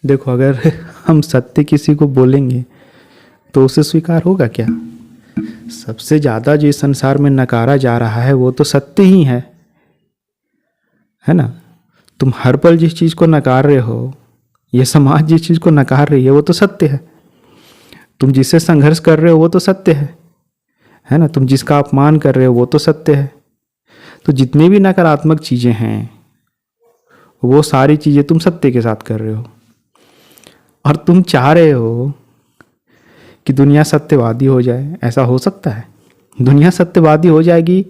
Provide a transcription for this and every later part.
देखो, अगर हम सत्य किसी को बोलेंगे तो उसे स्वीकार होगा क्या? सबसे ज़्यादा जो इस संसार में नकारा जा रहा है वो तो सत्य ही है ना? तुम हर पल जिस चीज़ को नकार रहे हो, ये समाज जिस चीज़ को नकार रही है वो तो सत्य है। तुम जिससे संघर्ष कर रहे हो वो तो सत्य है ना? तुम जिसका अपमान कर रहे हो वो तो सत्य है। तो जितनी भी नकारात्मक चीज़ें हैं वो सारी चीज़ें तुम सत्य के साथ कर रहे हो, और तुम चाह रहे हो कि दुनिया सत्यवादी हो जाए। ऐसा हो सकता है? दुनिया सत्यवादी हो जाएगी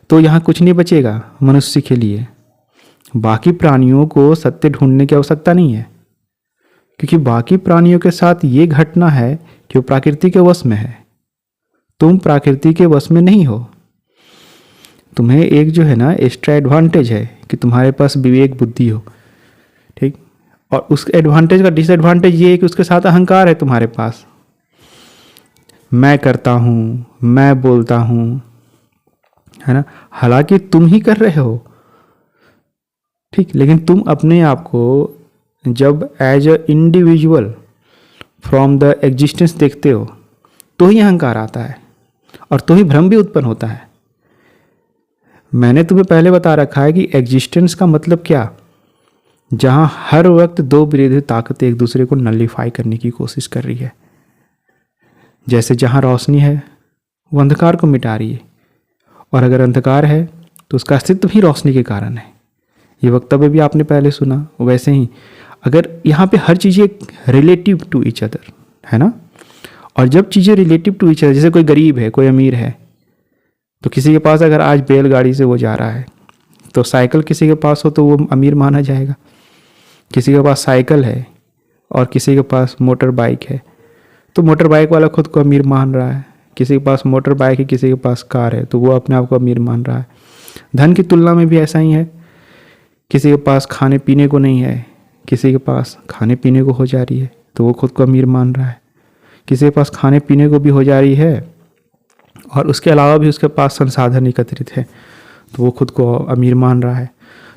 तो यहाँ कुछ नहीं बचेगा मनुष्य के लिए। बाकी प्राणियों को सत्य ढूंढने की आवश्यकता नहीं है, क्योंकि बाकी प्राणियों के साथ ये घटना है कि वो प्रकृति के वश में है। तुम प्रकृति के वश में नहीं हो। तुम्हें एक जो है ना एक्स्ट्रा एडवांटेज है कि तुम्हारे पास विवेक बुद्धि हो, ठीक। और उस एडवांटेज का डिसएडवांटेज ये है कि उसके साथ अहंकार है तुम्हारे पास। मैं करता हूँ, मैं बोलता हूँ, है ना? हालांकि तुम ही कर रहे हो, ठीक, लेकिन तुम अपने आप को जब as a individual from the existence देखते हो तो ही अहंकार आता है और तो ही भ्रम भी उत्पन्न होता है। मैंने तुम्हें पहले बता रखा है कि एग्जिस्टेंस का मतलब क्या, जहाँ हर वक्त दो विरोधी ताकतें एक दूसरे को नलिफाई करने की कोशिश कर रही है। जैसे जहाँ रोशनी है वो अंधकार को मिटा रही है, और अगर अंधकार है तो उसका अस्तित्व भी रोशनी के कारण है। ये वक्तव्य भी आपने पहले सुना। वैसे ही अगर यहाँ पे हर चीज़ें रिलेटिव टू ईच अदर, है ना? और जब चीज़ें रिलेटिव टू ईच अदर, जैसे कोई गरीब है, कोई अमीर है, तो किसी के पास अगर आज बैलगाड़ी से वो जा रहा है तो साइकिल किसी के पास हो तो वो अमीर माना जाएगा। किसी के पास साइकिल है और किसी के पास मोटर बाइक है तो मोटर बाइक वाला खुद को अमीर मान रहा है। किसी के पास मोटर बाइक है, किसी के पास कार है, तो वो अपने आप को अमीर मान रहा है। धन की तुलना में भी ऐसा ही है। किसी के पास खाने पीने को नहीं है, किसी के पास खाने पीने को हो जा रही है तो वो खुद को अमीर मान रहा है। किसी के पास खाने पीने को भी हो जा रही है और उसके अलावा भी उसके पास संसाधन एकत्रित है तो वो खुद को अमीर मान रहा है।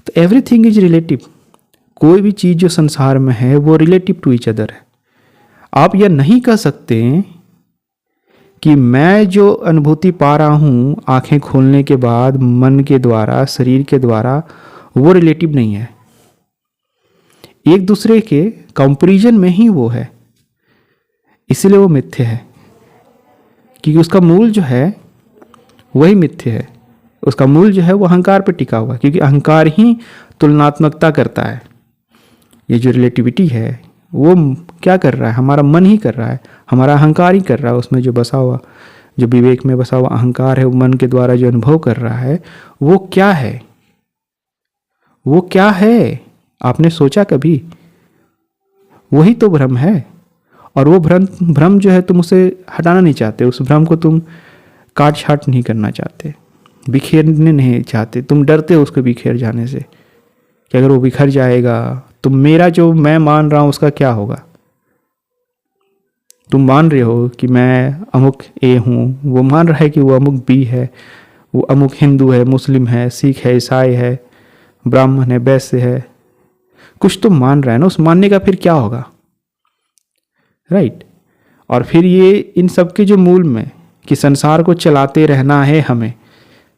तो एवरीथिंग इज रिलेटिव। कोई भी चीज़ जो संसार में है वो रिलेटिव टू ईच अदर है। आप यह नहीं कह सकते कि मैं जो अनुभूति पा रहा हूँ आंखें खोलने के बाद मन के द्वारा, शरीर के द्वारा, वो रिलेटिव नहीं है। एक दूसरे के कंपैरिजन में ही वो है, इसलिए वो मिथ्य है, क्योंकि उसका मूल जो है वही मिथ्य है। उसका मूल जो है वो अहंकार पर टिका हुआ है, क्योंकि अहंकार ही तुलनात्मकता करता है। ये जो रिलेटिविटी है वो क्या कर रहा है? हमारा मन ही कर रहा है, हमारा अहंकार ही कर रहा है। उसमें जो बसा हुआ, जो विवेक में बसा हुआ अहंकार है, वो मन के द्वारा जो अनुभव कर रहा है वो क्या है? वो क्या है? आपने सोचा कभी? वही तो भ्रम है। और वो भ्रम जो है तुम उसे हटाना नहीं चाहते, उस भ्रम को तुम काट छाट नहीं करना चाहते, बिखेरने नहीं चाहते। तुम डरते हो उसको बिखेर जाने से कि अगर वो बिखर जाएगा तो मेरा जो मैं मान रहा हूँ उसका क्या होगा। तुम मान रहे हो कि मैं अमुक ए हूँ, वो मान रहा है कि वो अमुक बी है, वो अमुक हिंदू है, मुस्लिम है, सिख है, ईसाई है, ब्राह्मण है, वैश्य है। कुछ तो मान रहा है ना, उस मानने का फिर क्या होगा, राइट? और फिर ये इन सब के जो मूल में कि संसार को चलाते रहना है हमें,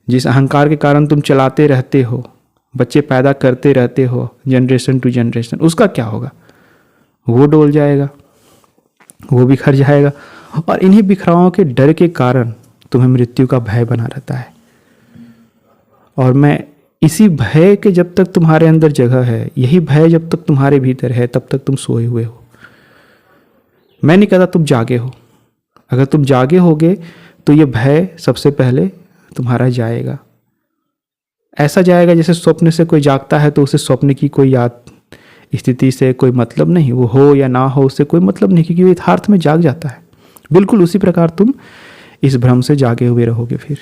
जिस अहंकार के कारण तुम चलाते रहते हो, बच्चे पैदा करते रहते हो जनरेशन टू जनरेशन, उसका क्या होगा? वो डोल जाएगा, वो बिखर जाएगा। और इन्हीं बिखरावों के डर के कारण तुम्हें मृत्यु का भय बना रहता है। और मैं इसी भय के, जब तक तुम्हारे अंदर जगह है, यही भय जब तक तुम्हारे भीतर है, तब तक तुम सोए हुए हो। मैं नहीं कहता तुम जागे हो। अगर तुम जागे होगे तो ये भय सबसे पहले तुम्हारा जाएगा। ऐसा जाएगा जैसे स्वप्न से कोई जागता है तो उसे स्वप्न की कोई याद स्थिति से कोई मतलब नहीं, वो हो या ना हो उससे कोई मतलब नहीं, क्योंकि वो यथार्थ में जाग जाता है। बिल्कुल उसी प्रकार तुम इस भ्रम से जागे हुए रहोगे फिर।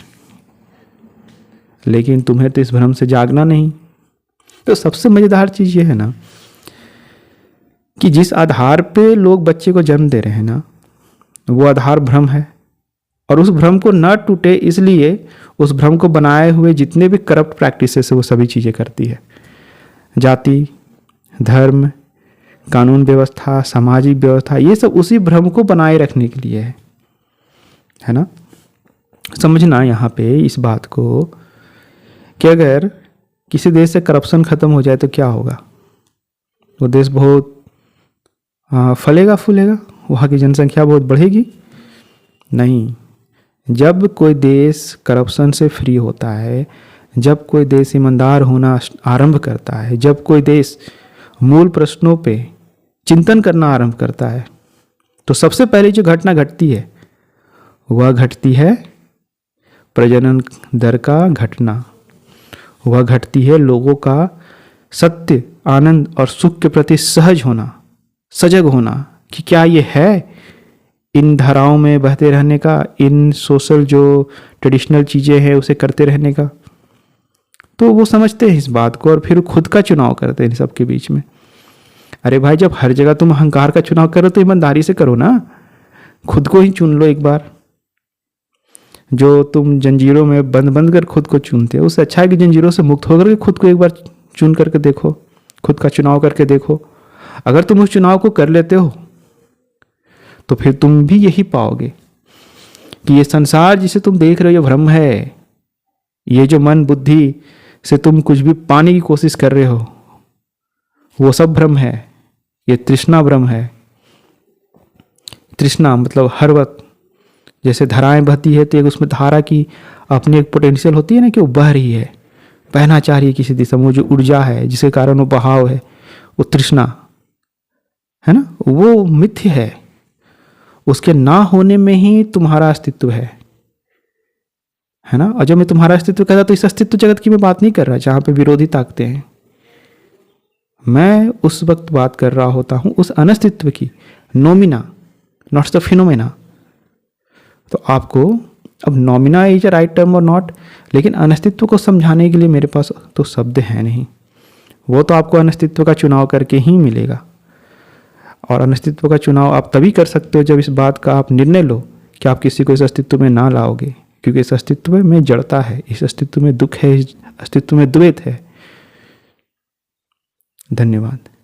लेकिन तुम्हें तो इस भ्रम से जागना नहीं। तो सबसे मज़ेदार चीज़ ये है ना कि जिस आधार पे लोग बच्चे को जन्म दे रहे हैं ना, वो आधार भ्रम है। और उस भ्रम को न टूटे इसलिए उस भ्रम को बनाए हुए जितने भी करप्ट प्रैक्टिसेस है वो सभी चीज़ें करती है। जाति, धर्म, कानून व्यवस्था, सामाजिक व्यवस्था, ये सब उसी भ्रम को बनाए रखने के लिए है ना। समझना यहाँ पे इस बात को कि अगर किसी देश से करप्शन ख़त्म हो जाए तो क्या होगा, वो देश बहुत फलेगा फूलेगा, वहाँ की जनसंख्या बहुत बढ़ेगी? नहीं। जब कोई देश करप्शन से फ्री होता है, जब कोई देश ईमानदार होना आरंभ करता है, जब कोई देश मूल प्रश्नों पे चिंतन करना आरंभ करता है, तो सबसे पहले जो घटना घटती है वह घटती है प्रजनन दर का घटना, वह घटती है लोगों का सत्य, आनंद और सुख के प्रति सहज होना, सजग होना कि क्या ये है इन धाराओं में बहते रहने का, इन सोशल जो ट्रेडिशनल चीज़ें हैं उसे करते रहने का। तो वो समझते हैं इस बात को और फिर खुद का चुनाव करते हैं इन सबके बीच में। अरे भाई, जब हर जगह तुम अहंकार का चुनाव करो तो ईमानदारी से करो ना, खुद को ही चुन लो एक बार। जो तुम जंजीरों में बंद बंद कर खुद को चुनते हो, उससे अच्छा है कि जंजीरों से मुक्त होकर के खुद को एक बार चुन करके देखो, खुद का चुनाव करके देखो। अगर तुम उस चुनाव को कर लेते हो तो फिर तुम भी यही पाओगे कि ये संसार जिसे तुम देख रहे हो ये भ्रम है, ये जो मन बुद्धि से तुम कुछ भी पाने की कोशिश कर रहे हो वो सब भ्रम है, ये तृष्णा भ्रम है। तृष्णा मतलब हर वक्त जैसे धाराएं बहती है तो एक उसमें धारा की अपनी एक पोटेंशियल होती है ना कि वो बह रही है, बहना चाह रही है किसी दिशा में, वो जो ऊर्जा है जिसके कारण वो बहाव है, वो तृष्णा है ना, वो मिथ्य है। उसके ना होने में ही तुम्हारा अस्तित्व है ना। और जब मैं तुम्हारा अस्तित्व कहता तो इस अस्तित्व जगत की मैं बात नहीं कर रहा जहां पे विरोधी ताकतें हैं, मैं उस वक्त बात कर रहा होता हूं उस अनस्तित्व की, नोमिना, नॉट द फिनोमेना। तो आपको अब नॉमिना इज अ राइट टर्म और नॉट, लेकिन अनस्तित्व को समझाने के लिए मेरे पास तो शब्द है नहीं, वो तो आपको अनस्तित्व का चुनाव करके ही मिलेगा। और अनस्तित्व का चुनाव आप तभी कर सकते हो जब इस बात का आप निर्णय लो कि आप किसी को इस अस्तित्व में ना लाओगे, क्योंकि इस अस्तित्व में जड़ता है, इस अस्तित्व में दुख है, इस अस्तित्व में द्वैत है। धन्यवाद।